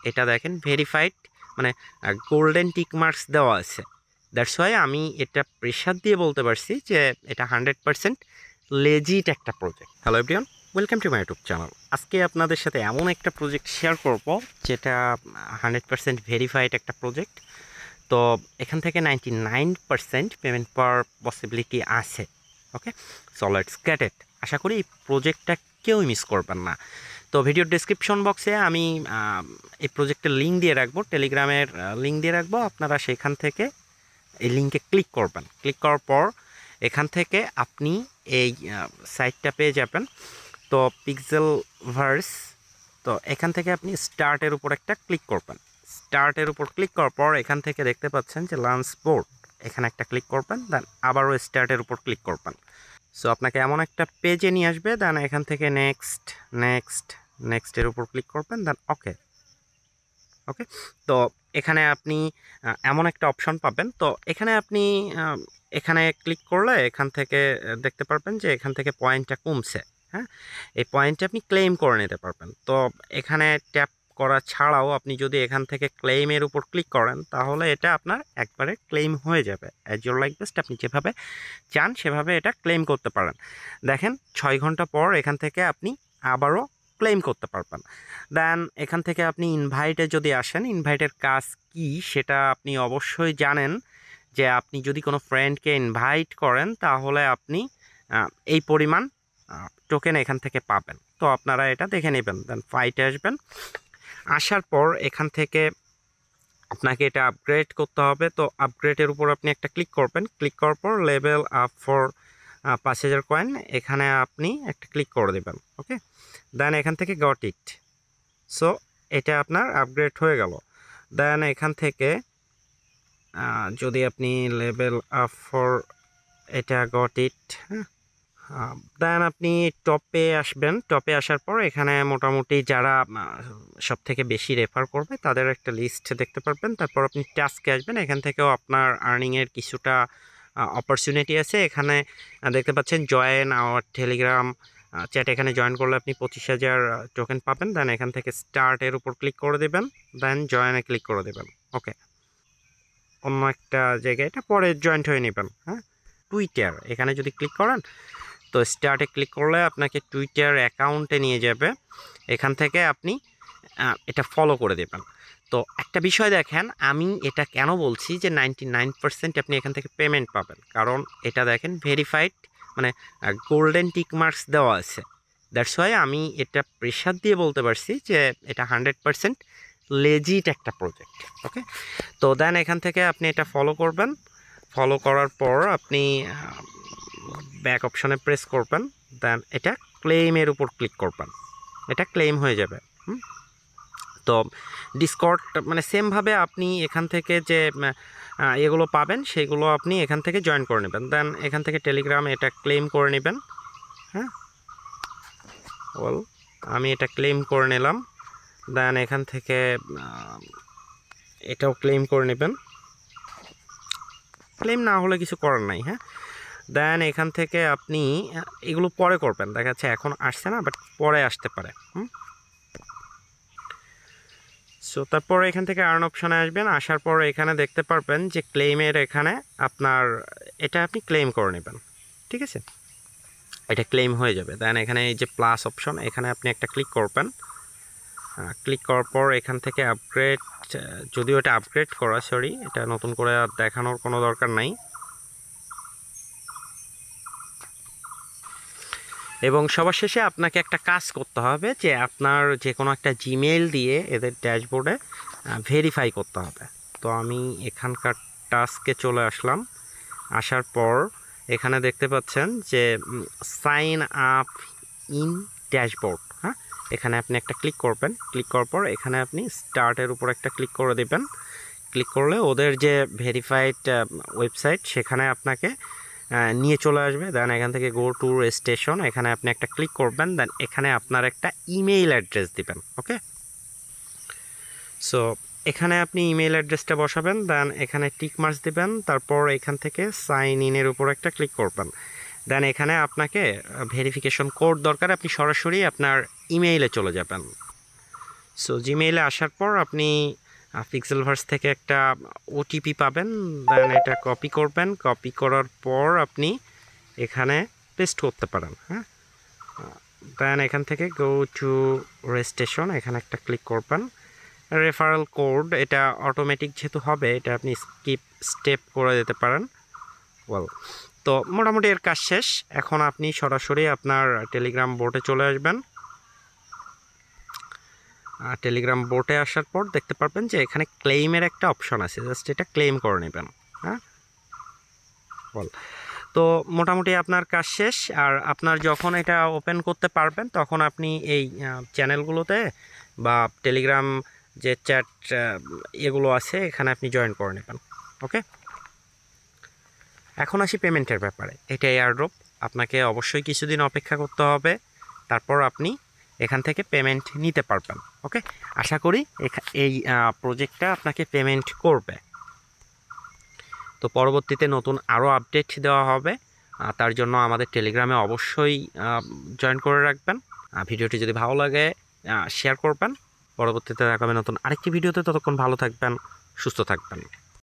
এটা দেখেন ভেরিফাইড মানে গোল্ডেন টিক মার্কস দেওয়া আছে। দ্যাটস ওয়াই আমি এটা প্রেশার দিয়ে বলতে পারছি যে এটা 100% লেজিট একটা project. Hello everyone, welcome to my YouTube channel. আজকে আপনাদের সাথে এমন একটা প্রজেক্ট শেয়ার করব যেটা 100% ভেরিফাইড একটা প্রজেক্ট। তো এখান থেকে 99% পেমেন্ট পাওয়ার পসিবিলিটি আছে। ওকে, সো লেটস গেট ইট। আশা করি এই প্রজেক্টটা কেউ মিস করবেন না। তো ভিডিওর ডেসক্রিপশন বক্সে আমি এই প্রজেক্টের লিঙ্ক দিয়ে রাখবো, টেলিগ্রামের লিঙ্ক দিয়ে রাখবো। আপনারা সেখান থেকে এই লিঙ্কে ক্লিক করবেন। ক্লিক করার পর এখান থেকে আপনি এই সাইটটা পেয়ে যাবেন। তো পিক্সেল ভার্স, তো এখান থেকে আপনি স্টার্টের উপর একটা ক্লিক করবেন। স্টার্টের উপর ক্লিক করার পর এখান থেকে দেখতে পাচ্ছেন যে লঞ্চ বোর্ড, এখানে একটা ক্লিক করবেন, দেন আবারও স্টার্টের উপর ক্লিক করবেন। সো আপনাকে এমন একটা পেজে নিয়ে আসবে, দেন এখান থেকে নেক্সটের উপর ক্লিক করবেন, দেন ওকে। তো এখানে আপনি এমন একটা অপশন পাবেন। তো এখানে আপনি এখানে ক্লিক করলে এখান থেকে দেখতে পারবেন যে এখান থেকে পয়েন্টটা কমছে। হ্যাঁ, এই পয়েন্টটা আপনি ক্লেম করে নিতে পারবেন। তো এখানে ট্যাপ করা ছাড়াও আপনি যদি এখান থেকে ক্লেমের উপর ক্লিক করেন তাহলে এটা আপনার একবারে ক্লেম হয়ে যাবে। অ্যাজ ইউর লাইক বেস্ট, আপনি যেভাবে চান সেভাবে এটা ক্লেম করতে পারেন। দেখেন 6 ঘন্টা পর এখান থেকে আপনি আবারও ক্লেম করতে পারবেন। দেন এখান থেকে আপনি ইনভাইটে যদি আসেন, ইনভাইটের কাজ কি সেটা আপনি অবশ্যই জানেন যে আপনি যদি কোনো ফ্রেন্ডকে ইনভাইট করেন তাহলে আপনি এই পরিমাণ টোকেন এখান থেকে পাবেন। তো আপনারা এটা দেখে নেবেন। দেন ফাইটে আসবেন, আসার পর এখান থেকে আপনাকে এটা আপগ্রেড করতে হবে। তো আপগ্রেডের উপর আপনি একটা ক্লিক করবেন। ক্লিক করার পর লেভেল আপ ফর 5000 কয়েন, এখানে আপনি একটা ক্লিক করে দেবেন। ওকে, দেন এখান থেকে গট ইট। সো এটা আপনার আপগ্রেড হয়ে গেল। দেন এখান থেকে যদি আপনি লেভেল আপ ফর এটা গট ইট, হ্যাঁ, দেন আপনি টপে আসবেন। টপে আসার পর এখানে মোটামুটি যারা সব থেকে বেশি রেফার করবে তাদের একটা লিস্ট দেখতে পারবেন। তারপর আপনি টাস্কে আসবেন, এখান থেকেও আপনার আর্নিংয়ের কিছুটা অপরচুনিটি আছে। এখানে দেখতে পাচ্ছেন জয়েন আওয়ার টেলিগ্রাম চ্যাট, এখানে জয়েন করলে আপনি 25,000 টোকেন পাবেন। দেন এখান থেকে স্টার্টের উপর ক্লিক করে দেবেন, দেন জয়েনে ক্লিক করে দেবেন। ওকে, অন্য একটা জায়গায় এটা পরে জয়েন্ট হয়ে নেবেন। হ্যাঁ, টুইটার এখানে যদি ক্লিক করেন তো স্টার্টে ক্লিক করলে আপনাকে টুইটার অ্যাকাউন্টে নিয়ে যাবে। এখান থেকে আপনি এটা ফলো করে দেবেন। তো একটা বিষয় দেখেন, আমি এটা কেন বলছি যে 99% আপনি এখান থেকে পেমেন্ট পাবেন, কারণ এটা দেখেন ভেরিফাইড মানে গোল্ডেন টিক মার্কস দেওয়া আছে। দ্যাটস ওয়াই আমি এটা প্রেশার দিয়ে বলতে পারছি যে এটা 100% লেজিট একটা প্রজেক্ট। ওকে, তো দেন এখান থেকে আপনি এটা ফলো করবেন। ফলো করার পর আপনি ব্যাক অপশনে প্রেস করবেন, দেন এটা ক্লেমের উপর ক্লিক করবেন, এটা ক্লেম হয়ে যাবে। তো ডিসকর্ড মানে সেমভাবে আপনি এখান থেকে যে এগুলো পাবেন সেগুলো আপনি এখান থেকে জয়েন করে নেবেন। দেন এখান থেকে টেলিগ্রাম এটা ক্লেম করে নেবেন। হ্যাঁ, ওয়েল আমি এটা ক্লেম করে নিলাম। দেন এখান থেকে এটাও ক্লেম করে নেবেন। ক্লেম না হলে কিছু করার নাই। হ্যাঁ, দেন এখান থেকে আপনি এগুলো পরে করবেন, দেখা যাচ্ছে এখন আসছে না, বাট পরে আসতে পারে। সো তারপর এখান থেকে আর্ন অপশানে আসবেন। আসার পর এখানে দেখতে পারবেন যে ক্লেমের এখানে আপনার এটা আপনি ক্লেম করে নেবেন। ঠিক আছে, এটা ক্লেম হয়ে যাবে। দেন এখানে এই যে প্লাস অপশন, এখানে আপনি একটা ক্লিক করবেন। ক্লিক করার পর এখান থেকে আপগ্রেড, যদিও এটা আপগ্রেড করা, সরি এটা নতুন করে আর দেখানোর কোনো দরকার নাই। এবং সবার শেষে আপনাকে একটা কাজ করতে হবে যে আপনার যে কোনো একটা জিমেইল দিয়ে এদের ড্যাশবোর্ডে ভেরিফাই করতে হবে। তো আমি এখানকার টাস্কে চলে আসলাম। আসার পর এখানে দেখতে পাচ্ছেন যে সাইন আপ ইন ড্যাশবোর্ড। হ্যাঁ, এখানে আপনি একটা ক্লিক করবেন। ক্লিক করার পর এখানে আপনি স্টার্টের উপর একটা ক্লিক করে দেবেন। ক্লিক করলে ওদের যে ভেরিফাইড ওয়েবসাইট সেখানে আপনাকে নিয়ে চলে আসবে। দেন এখান থেকে গো টু রেজিস্ট্রেশন, এখানে আপনি একটা ক্লিক করবেন। দেন এখানে আপনার একটা ইমেইল অ্যাড্রেস দিবেন। ওকে, সো এখানে আপনি ইমেইল অ্যাড্রেসটা বসাবেন। দেন এখানে টিক মার্কস দিবেন। তারপর এখান থেকে সাইন ইনের উপর একটা ক্লিক করবেন। দেন এখানে আপনাকে ভেরিফিকেশন কোড দরকার, আপনি সরাসরি আপনার ইমেইলে চলে যাবেন। সো জিমেইলে আসার পর আপনি পিক্সেলভার্স থেকে একটা ওটিপি পাবেন, দেন এটা কপি করবেন। কপি করার পর আপনি এখানে পেস্ট করতে পারেন। হ্যাঁ, দেন এখান থেকে গো টু রেজিস্ট্রেশন, এখানে একটা ক্লিক করবেন। রেফারেল কোড এটা অটোমেটিক যেহেতু হবে, এটা আপনি স্কিপ স্টেপ করে দিতে পারেন। ওয়েল, তো মোটামুটি এর কাজ শেষ। এখন আপনি সরাসরি আপনার টেলিগ্রাম বোটে চলে আসবেন। টেলিগ্রাম বোটে আসার পর দেখতে পারবেন যে এখানে ক্লেইমের একটা অপশন আছে, জাস্ট এটা ক্লেম করে নেবেন। হ্যাঁ, বল, তো মোটামুটি আপনার কাজ শেষ। আর আপনার যখন এটা ওপেন করতে পারবেন তখন আপনি এই চ্যানেলগুলোতে বা টেলিগ্রাম যে চ্যাট এগুলো আছে এখানে আপনি জয়েন করে নেবেন। ওকে, এখন আসি পেমেন্টের ব্যাপারে। এটা এয়ারড্রপ, আপনাকে অবশ্যই কিছুদিন অপেক্ষা করতে হবে, তারপর আপনি এখান থেকে পেমেন্ট নিতে পারবেন। ওকে, আশা করি এই প্রজেক্টটা আপনাকে পেমেন্ট করবে। তো পরবর্তীতে নতুন আরও আপডেট দেওয়া হবে, তার জন্য আমাদের টেলিগ্রামে অবশ্যই জয়েন করে রাখবেন। ভিডিওটি যদি ভালো লাগে শেয়ার করবেন। পরবর্তীতে দেখাবে নতুন আরেকটি ভিডিওতে। ততক্ষণ ভালো থাকবেন, সুস্থ থাকবেন।